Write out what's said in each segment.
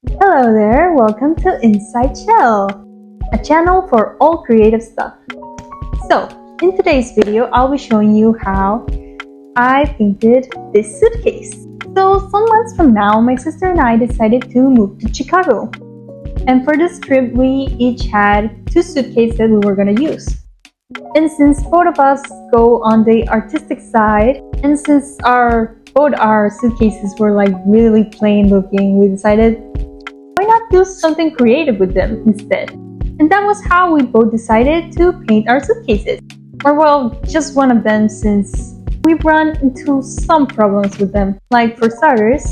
Hello there, welcome to Inside Shell, a channel for all creative stuff. So, in today's video, I'll be showing you how I painted this suitcase. So, some months from now, my sister and I decided to move to Chicago. And for this trip, we each had 2 suitcases that we were going to use. And since both of us go on the artistic side, and since both our suitcases were like really plain looking, we decided why not do something creative with them instead? And that was how we both decided to paint our suitcases. Or well, just one of them, since we've run into some problems with them. Like for starters,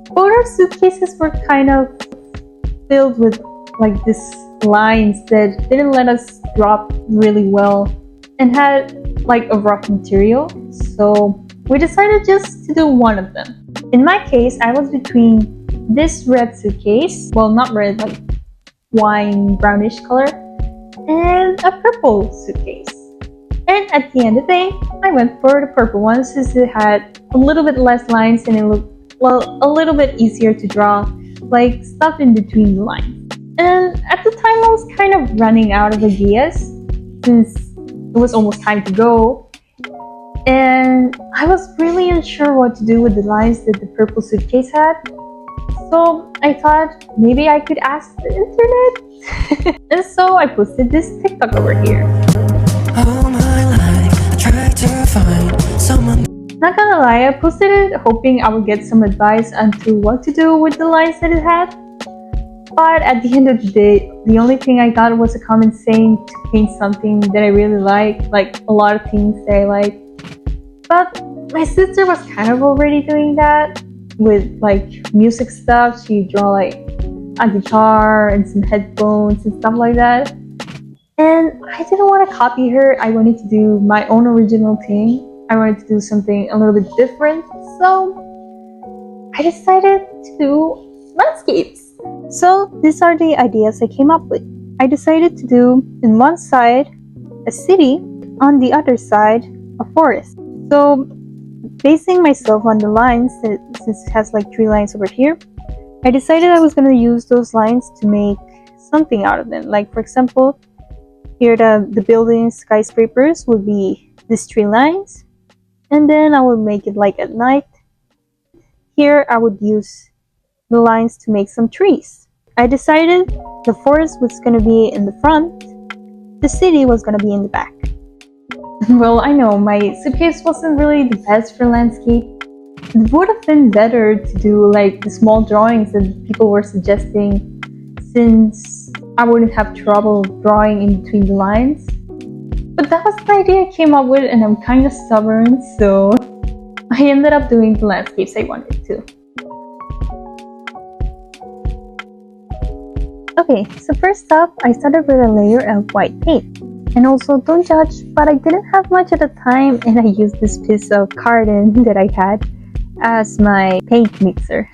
both our suitcases were kind of filled with like these lines that didn't let us drop really well and had like a rough material. So we decided just to do one of them. In my case, I was between this red suitcase, well not red, like wine brownish color, and a purple suitcase. And at the end of the day, I went for the purple one since it had a little bit less lines and it looked, well, a little bit easier to draw, like stuff in between the lines. And at the time I was kind of running out of ideas since it was almost time to go. And I was really unsure what to do with the lines that the purple suitcase had. So I thought maybe I could ask the internet. And so I posted this TikTok over here. All my life I tried to find someone. Not gonna lie, I posted it hoping I would get some advice on to what to do with the lines that it had. But at the end of the day, the only thing I got was a comment saying to paint something that I really like a lot of things that I like. But my sister was kind of already doing that with like music stuff. She draw like a guitar and some headphones and stuff like that. And I didn't want to copy her. I wanted to do my own original thing. I wanted to do something a little bit different. So I decided to do landscapes. So these are the ideas I came up with. I decided to do in one side a city, on the other side a forest. So basing myself on the lines, since it has like 3 lines over here, I decided I was going to use those lines to make something out of them. Like for example, here the buildings, skyscrapers would be these 3 lines, and then I would make it like at night. Here I would use the lines to make some trees. I decided the forest was going to be in the front, the city was going to be in the back. Well, I know my suitcase wasn't really the best for landscape. It would have been better to do like the small drawings that people were suggesting, since I wouldn't have trouble drawing in between the lines. But that was the idea I came up with, and I'm kind of stubborn, so I ended up doing the landscapes I wanted to. Okay, so first off, I started with a layer of white paint. And also, don't judge, but I didn't have much at the time, and I used this piece of carton that I had as my paint mixer.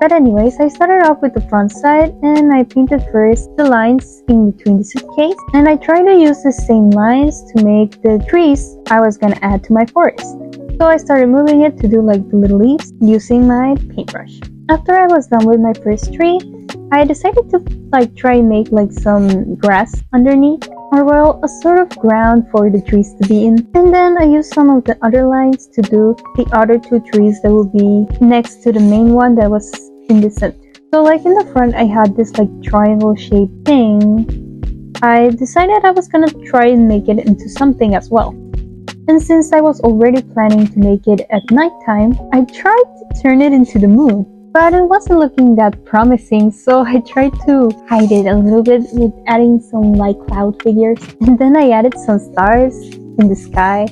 But anyways, I started off with the front side, and I painted first the lines in between the suitcase, and I tried to use the same lines to make the trees I was gonna add to my forest. So I started moving it to do like the little leaves using my paintbrush. After I was done with my first tree, I decided to like try and make like some grass underneath, or well, a sort of ground for the trees to be in. And then I used some of the other lines to do the other 2 trees that will be next to the main one that was in the center. So like in the front, I had this like triangle shaped thing. I decided I was gonna try and make it into something as well. And since I was already planning to make it at nighttime, I tried to turn it into the moon. But it wasn't looking that promising, so I tried to hide it a little bit with adding some light cloud figures. And then I added some stars in the sky.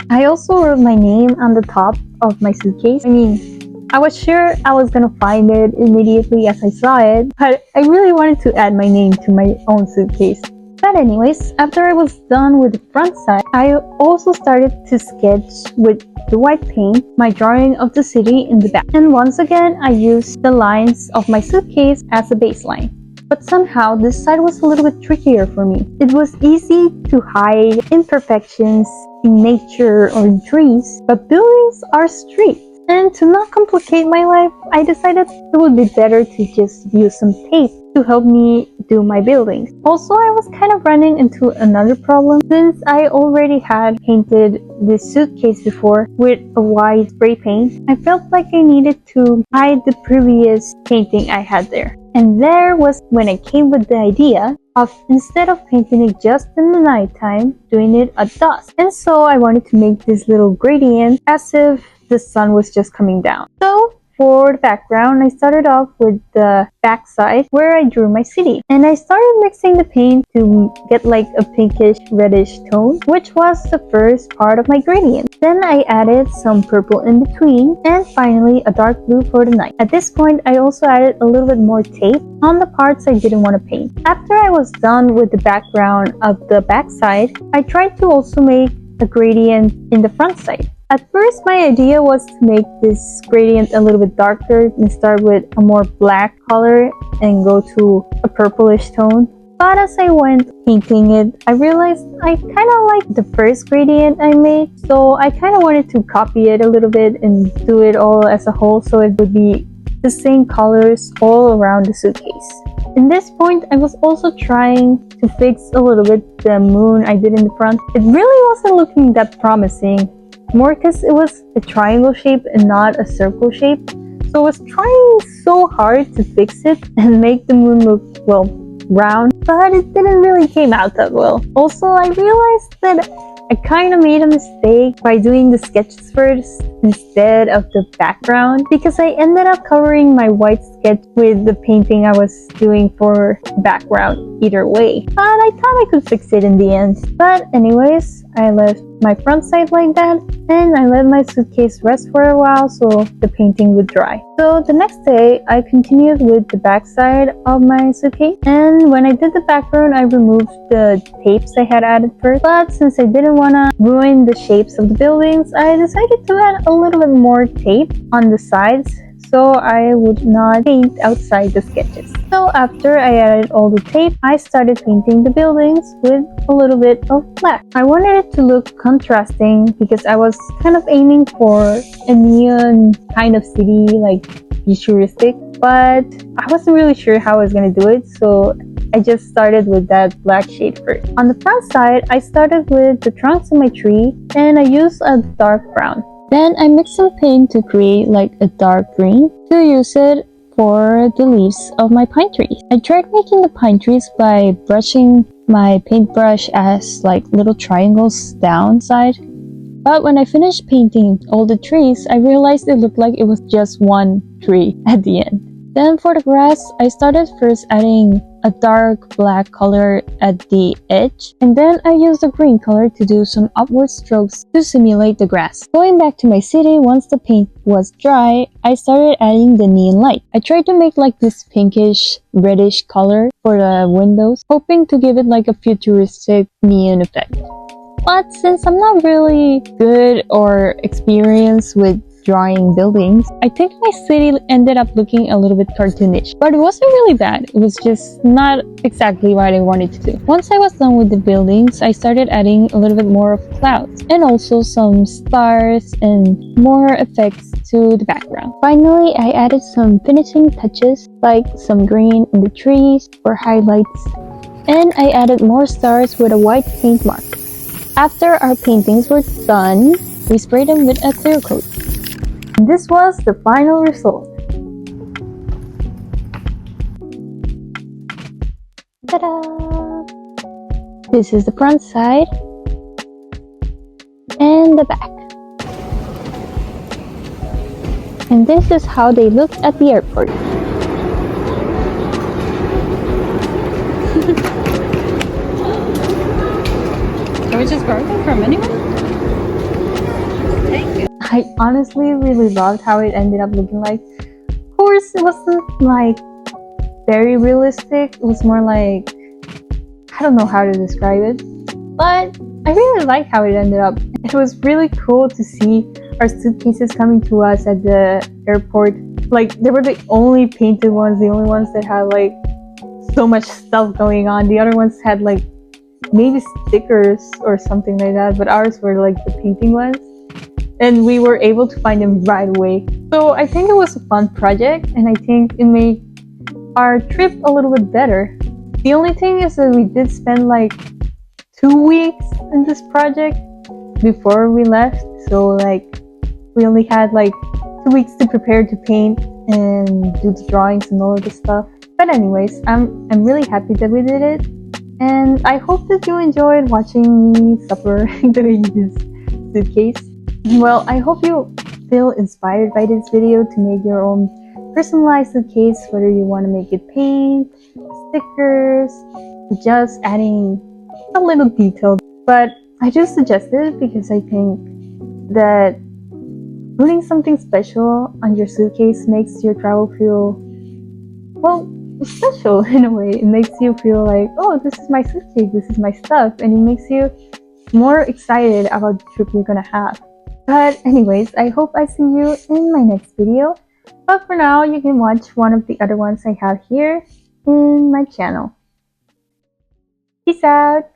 I also wrote my name on the top of my suitcase. I mean, I was sure I was gonna find it immediately as I saw it, but I really wanted to add my name to my own suitcase. But anyways, after I was done with the front side, I also started to sketch with the white paint my drawing of the city in the back. And once again, I used the lines of my suitcase as a baseline. But somehow this side was a little bit trickier for me. It was easy to hide imperfections in nature or in trees, but buildings are streets. And to not complicate my life, I decided it would be better to just use some tape to help me do my buildings. Also, I was kind of running into another problem since I already had painted this suitcase before with a white spray paint. I felt like I needed to hide the previous painting I had there. And there was when I came with the idea of, instead of painting it just in the nighttime, doing it at dusk. And so I wanted to make this little gradient as if the sun was just coming down. So for the background, I started off with the back side where I drew my city. And I started mixing the paint to get like a pinkish reddish tone, which was the first part of my gradient. Then I added some purple in between, and finally a dark blue for the night. At this point, I also added a little bit more tape on the parts I didn't want to paint. After I was done with the background of the back side, I tried to also make a gradient in the front side. At first, my idea was to make this gradient a little bit darker and start with a more black color and go to a purplish tone. But as I went painting it, I realized I kind of liked the first gradient I made, so I kind of wanted to copy it a little bit and do it all as a whole so it would be the same colors all around the suitcase. In this point, I was also trying to fix a little bit the moon I did in the front. It really wasn't looking that promising, more because it was a triangle shape and not a circle shape. So I was trying so hard to fix it and make the moon look, well, round, but it didn't really came out that well. Also, I realized that I kind of made a mistake by doing the sketches first instead of the background, because I ended up covering my white sketch with the painting I was doing for background either way. But I thought I could fix it in the end. But anyways, I left my front side like that, and I let my suitcase rest for a while so the painting would dry. So the next day, I continued with the back side of my suitcase, and when I did the background, I removed the tapes I had added first. But since I didn't want to ruin the shapes of the buildings, I decided to add a little bit more tape on the sides so I would not paint outside the sketches. So after I added all the tape, I started painting the buildings with a little bit of black. I wanted it to look contrasting because I was kind of aiming for a neon kind of city, like futuristic, but I wasn't really sure how I was going to do it, so I just started with that black shade first. On the front side, I started with the trunks of my tree, and I used a dark brown. Then I mixed some paint to create like a dark green to use it for the leaves of my pine trees. I tried making the pine trees by brushing my paintbrush as like little triangles downside. But when I finished painting all the trees, I realized it looked like it was just one tree at the end. Then for the grass, I started first adding a dark black color at the edge, and then I used a green color to do some upward strokes to simulate the grass. Going back to my city, once the paint was dry, I started adding the neon light. I tried to make like this pinkish reddish color for the windows, hoping to give it like a futuristic neon effect. But since I'm not really good or experienced with drawing buildings, I think my city ended up looking a little bit cartoonish. But it wasn't really bad, it was just not exactly what I wanted to do. Once I was done with the buildings, I started adding a little bit more of clouds and also some stars and more effects to the background. Finally, I added some finishing touches like some green in the trees for highlights, and I added more stars with a white paint mark. After our paintings were done, we sprayed them with a clear coat. This was the final result. Ta-da! This is the front side and the back. And this is how they looked at the airport. Can we just borrow them from anyone? Thank you. I honestly really loved how it ended up looking like. Of course, it wasn't like very realistic. It was more like, I don't know how to describe it, but I really liked how it ended up. It was really cool to see our suitcases coming to us at the airport. Like, they were the only painted ones, the only ones that had like so much stuff going on. The other ones had like maybe stickers or something like that, but ours were like the painting ones. and we were able to find them right away. So I think it was a fun project, and I think it made our trip a little bit better. The only thing is that we did spend like 2 weeks in this project before we left, so like we only had like 2 weeks to prepare to paint and do the drawings and all of this stuff. But anyways, I'm really happy that we did it, and I hope that you enjoyed watching me suffer doing this suitcase. Well, I hope you feel inspired by this video to make your own personalized suitcase, whether you want to make it paint, stickers, just adding a little detail. But I just suggested it because I think that putting something special on your suitcase makes your travel feel, well, special in a way. It makes you feel like, oh, this is my suitcase, this is my stuff, and it makes you more excited about the trip you're gonna have. But anyways, I hope I see you in my next video. But for now, you can watch one of the other ones I have here in my channel. Peace out!